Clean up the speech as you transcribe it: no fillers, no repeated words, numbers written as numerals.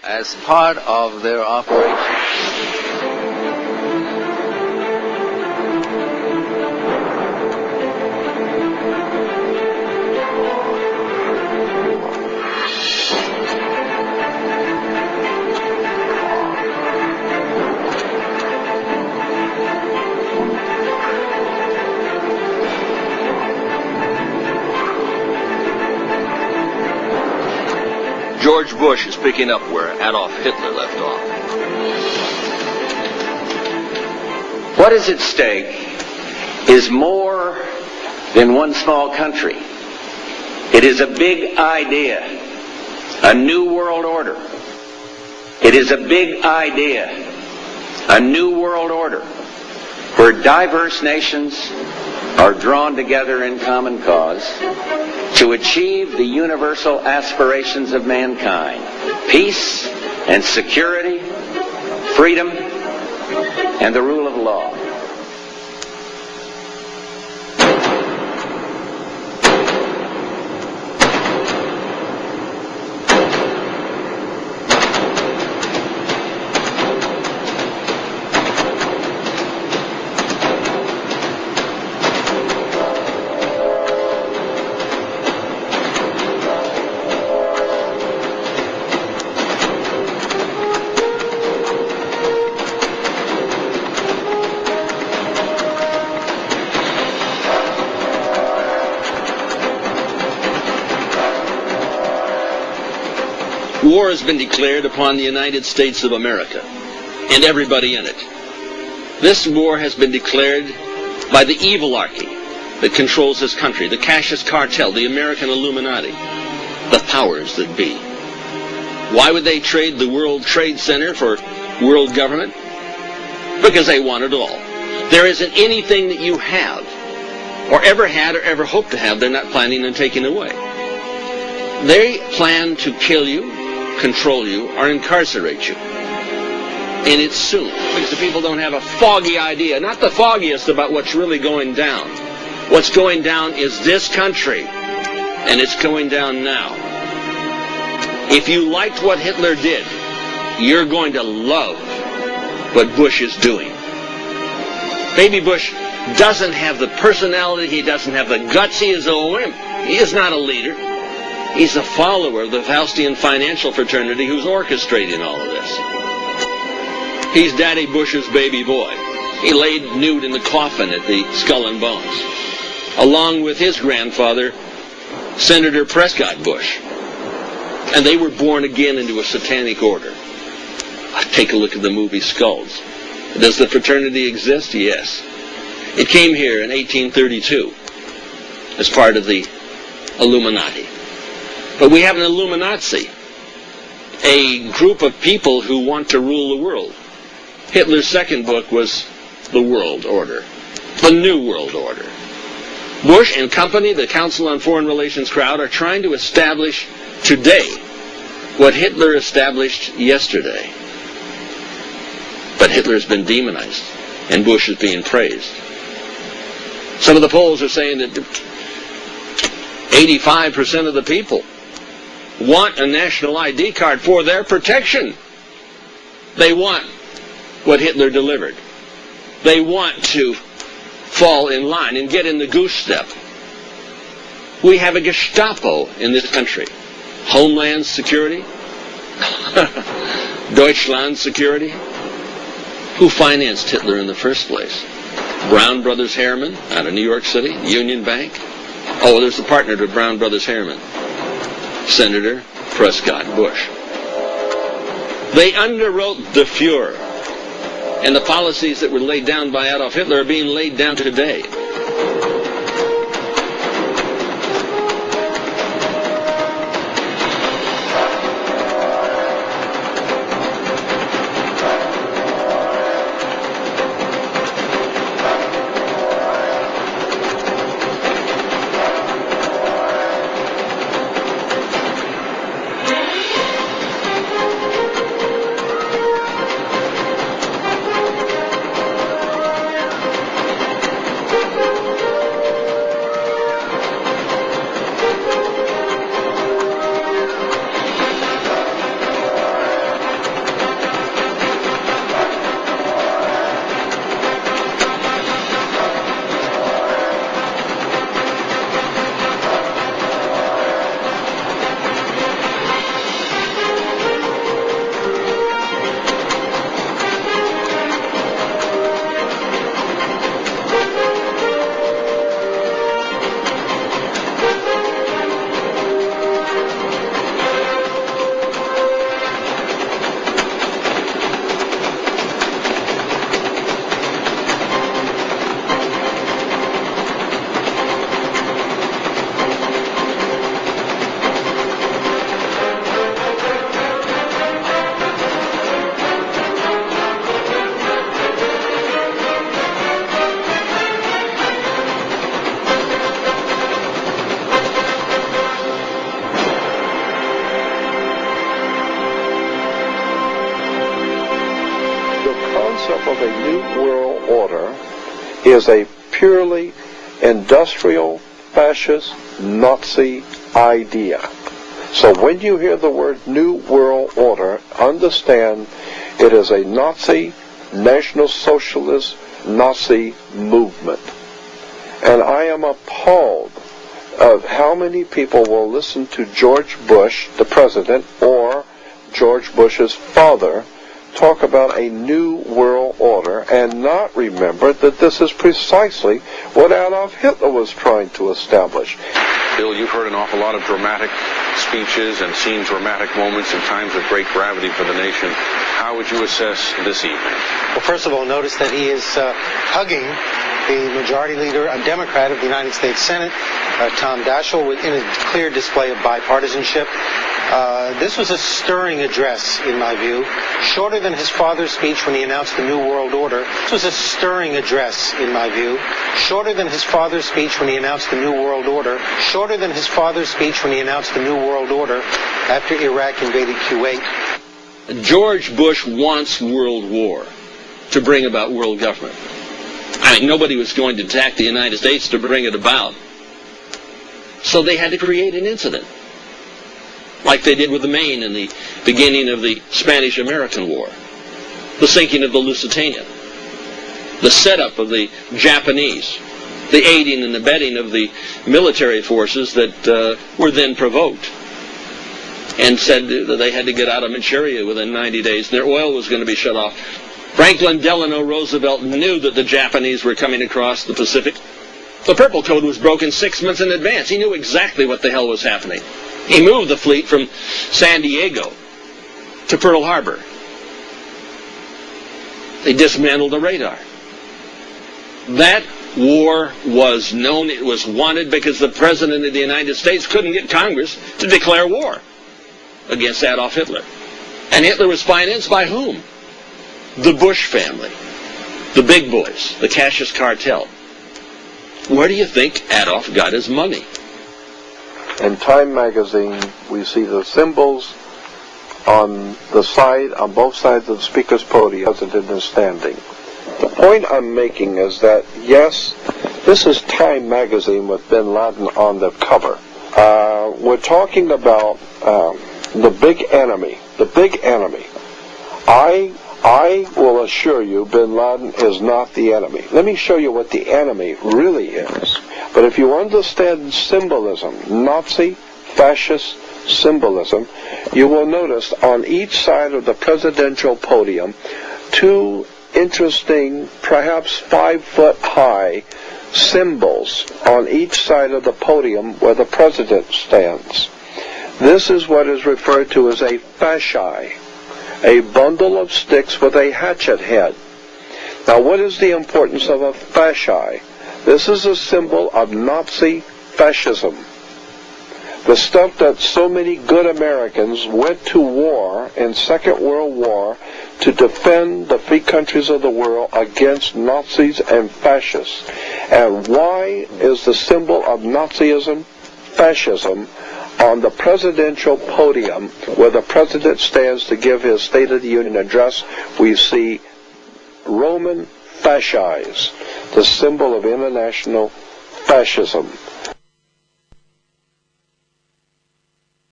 as part of their operation. George Bush is picking up where Adolf Hitler left off. What is at stake is more than one small country. It is a big idea, a new world order. It is a big idea, a new world order, where diverse nations are drawn together in common cause to achieve the universal aspirations of mankind: peace and security, freedom, and the rule of law. War has been declared upon the United States of America and everybody in it. This war has been declared by the evilarchy that controls this country, the Cassius Cartel, the American Illuminati, the powers that be. Why would they trade the World Trade Center for world government? Because they want it all. There isn't anything that you have, or ever had, or ever hope to have, they're not planning on taking away. They plan to kill you, control you, or incarcerate you. And it's soon, because the people don't have a foggy idea, not the foggiest, about what's really going down. What's going down is this country, and it's going down now. If you liked what Hitler did, you're going to love what Bush is doing. Baby Bush doesn't have the personality, he doesn't have the guts, he is a wimp. He is not a leader. He's a follower of the Faustian financial fraternity who's orchestrating all of this. He's Daddy Bush's baby boy. He laid nude in the coffin at the Skull and Bones, along with his grandfather, Senator Prescott Bush. And they were born again into a satanic order. Take a look at the movie Skulls. Does the fraternity exist? Yes. It came here in 1832 as part of the Illuminati. But we have an Illuminati, a group of people who want to rule the world. Hitler's second book was The World Order, the New World Order. Bush and company, the Council on Foreign Relations crowd, are trying to establish today what Hitler established yesterday. But Hitler has been demonized, and Bush is being praised. Some of the polls are saying that 85% of the people want a national ID card for their protection. They want what Hitler delivered. They want to fall in line and get in the goose step. We have a Gestapo in this country. Homeland Security? Deutschland Security? Who financed Hitler in the first place? Brown Brothers Harriman out of New York City, Union Bank. Oh, there's the partner to Brown Brothers Harriman, Senator Prescott Bush. They underwrote the Fuhrer, and the policies that were laid down by Adolf Hitler are being laid down today. concept of a new world order is a purely industrial, fascist, Nazi idea. So when you hear the word New World Order, understand it is a Nazi, National Socialist, Nazi movement. And I am appalled of how many people will listen to George Bush, the president, or George Bush's father, talk about a new world order and not remember that this is precisely what Adolf Hitler was trying to establish. Bill, you've heard an awful lot of dramatic speeches and seen dramatic moments in times of great gravity for the nation. How would you assess this evening? Well, first of all, notice that he is hugging the majority leader, a Democrat of the United States Senate, Tom Daschle, in a clear display of bipartisanship. This was a stirring address, in my view, shorter than his father's speech when he announced the New World Order. This was a stirring address, in my view, shorter than his father's speech when he announced the New World Order, shorter than his father's speech when he announced the New World Order after Iraq invaded Kuwait. George Bush wants world war to bring about world government. I mean, nobody was going to attack the United States to bring it about. So they had to create an incident, like they did with the Maine in the beginning of the Spanish-American War, the sinking of the Lusitania, the setup of the Japanese, the aiding and abetting of the military forces that were then provoked, and said that they had to get out of Manchuria within 90 days, and their oil was going to be shut off. Franklin Delano Roosevelt knew that the Japanese were coming across the Pacific. The Purple Code was broken 6 months in advance. He knew exactly what the hell was happening. He moved the fleet from San Diego to Pearl Harbor. They dismantled the radar. That war was known. It was wanted because the President of the United States couldn't get Congress to declare war against Adolf Hitler. And Hitler was financed by whom? The Bush family, the big boys, the Cassius cartel. Where do you think Adolf got his money? In Time magazine, we see the symbols on both sides of the speaker's podium. The president is standing. The point I'm making is that, yes, this is Time magazine with bin Laden on the cover. We're talking about the big enemy. The big enemy. I will assure you bin Laden is not the enemy. Let me show you what the enemy really is. But if you understand symbolism, Nazi, fascist symbolism, you will notice on each side of the presidential podium two interesting, perhaps 5-foot-high symbols on each side of the podium where the president stands. This is what is referred to as a fasci, a bundle of sticks with a hatchet head. Now, what is the importance of a fasci? This is a symbol of Nazi fascism. The stuff that so many good Americans went to war in Second World War to defend the free countries of the world against Nazis and fascists. And why is the symbol of Nazism, fascism, on the presidential podium where the president stands to give his State of the Union address? We see Roman fasces, the symbol of international fascism.